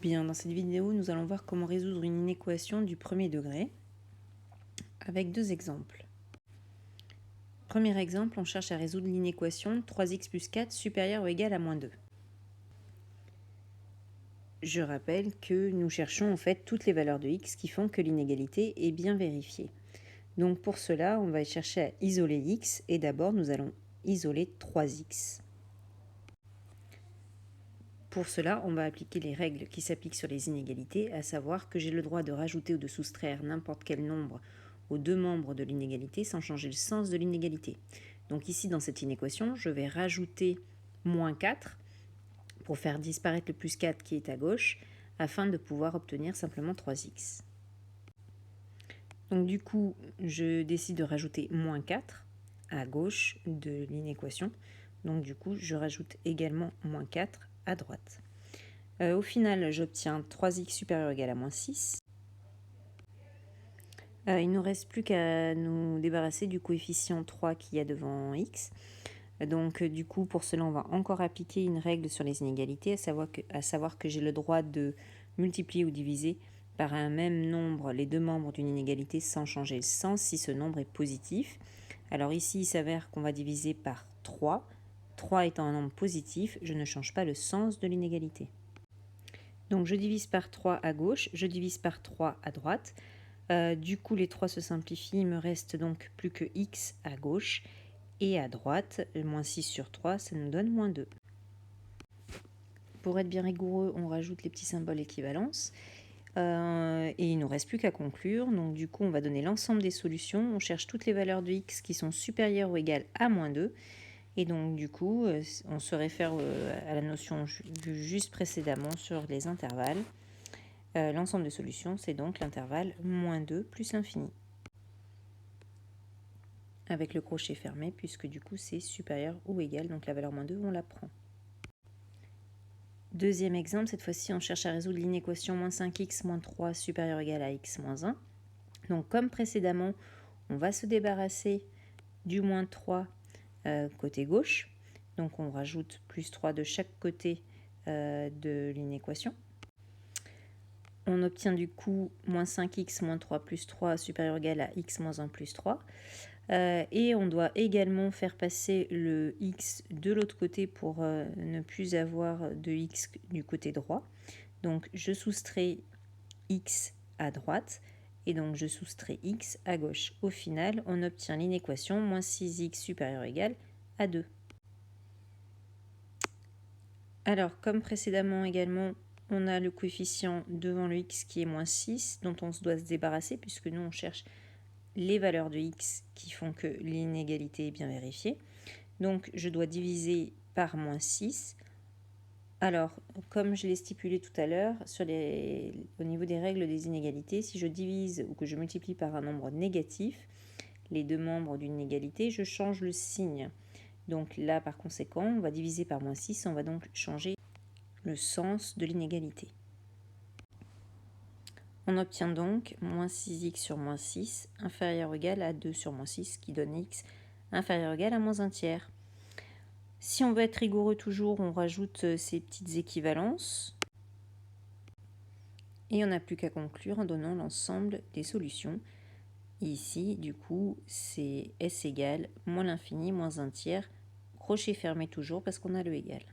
Bien, dans cette vidéo, nous allons voir comment résoudre une inéquation du premier degré avec deux exemples. Premier exemple, on cherche à résoudre l'inéquation 3x plus 4 supérieur ou égal à moins 2. Je rappelle que nous cherchons en fait toutes les valeurs de x qui font que l'inégalité est bien vérifiée. Donc pour cela, on va chercher à isoler x et d'abord nous allons isoler 3x. Pour cela, on va appliquer les règles qui s'appliquent sur les inégalités, à savoir que j'ai le droit de rajouter ou de soustraire n'importe quel nombre aux deux membres de l'inégalité sans changer le sens de l'inégalité. Donc ici, dans cette inéquation, je vais rajouter moins 4 pour faire disparaître le plus 4 qui est à gauche, afin de pouvoir obtenir simplement 3x. Donc du coup, je décide de rajouter moins 4 à gauche de l'inéquation. Donc du coup, je rajoute également moins 4 à droite. Au final, j'obtiens 3x supérieur ou égal à moins 6. Il ne nous reste plus qu'à nous débarrasser du coefficient 3 qu'il y a devant x. Donc du coup, pour cela, on va encore appliquer une règle sur les inégalités, à savoir que j'ai le droit de multiplier ou diviser par un même nombre les deux membres d'une inégalité sans changer le sens si ce nombre est positif. Alors ici, il s'avère qu'on va diviser par 3. 3 étant un nombre positif, je ne change pas le sens de l'inégalité. Donc je divise par 3 à gauche, je divise par 3 à droite. Du coup, les 3 se simplifient, il me reste donc plus que x à gauche et à droite. Moins 6 sur 3, ça nous donne moins 2. Pour être bien rigoureux, on rajoute les petits symboles équivalence. Et il ne nous reste plus qu'à conclure. Donc du coup, on va donner l'ensemble des solutions. On cherche toutes les valeurs de x qui sont supérieures ou égales à moins 2. Et donc du coup, on se réfère à la notion vue juste précédemment sur les intervalles. L'ensemble des solutions, c'est donc l'intervalle moins 2 plus l'infini. Avec le crochet fermé, puisque du coup c'est supérieur ou égal, donc la valeur moins 2, on la prend. Deuxième exemple, cette fois-ci on cherche à résoudre l'inéquation moins 5x moins 3 supérieur ou égal à x moins 1. Donc comme précédemment, on va se débarrasser du moins 3 côté gauche. Donc on rajoute plus 3 de chaque côté de l'inéquation. On obtient du coup moins 5x moins 3 plus 3 supérieur ou égal à x moins 1 plus 3. Et on doit également faire passer le x de l'autre côté pour ne plus avoir de x du côté droit. Donc je soustrais x à droite et donc je soustrais x à gauche. Au final, on obtient l'inéquation moins 6x supérieur ou égal à 2. Alors, comme précédemment également, on a le coefficient devant le x qui est moins 6, dont on se doit se débarrasser, puisque nous, on cherche les valeurs de x qui font que l'inégalité est bien vérifiée. Donc, je dois diviser par moins 6. Alors, comme je l'ai stipulé tout à l'heure, au niveau des règles des inégalités, si je divise ou que je multiplie par un nombre négatif, les deux membres d'une égalité, je change le signe. Donc là, par conséquent, on va diviser par moins 6, on va donc changer le sens de l'inégalité. On obtient donc moins 6x sur moins 6 inférieur ou égal à 2 sur moins 6, qui donne x inférieur ou égal à moins 1 tiers. Si on veut être rigoureux toujours, on rajoute ces petites équivalences. Et on n'a plus qu'à conclure en donnant l'ensemble des solutions. Ici, du coup, c'est s égale moins l'infini moins 1 tiers, crochet fermé toujours parce qu'on a le égal.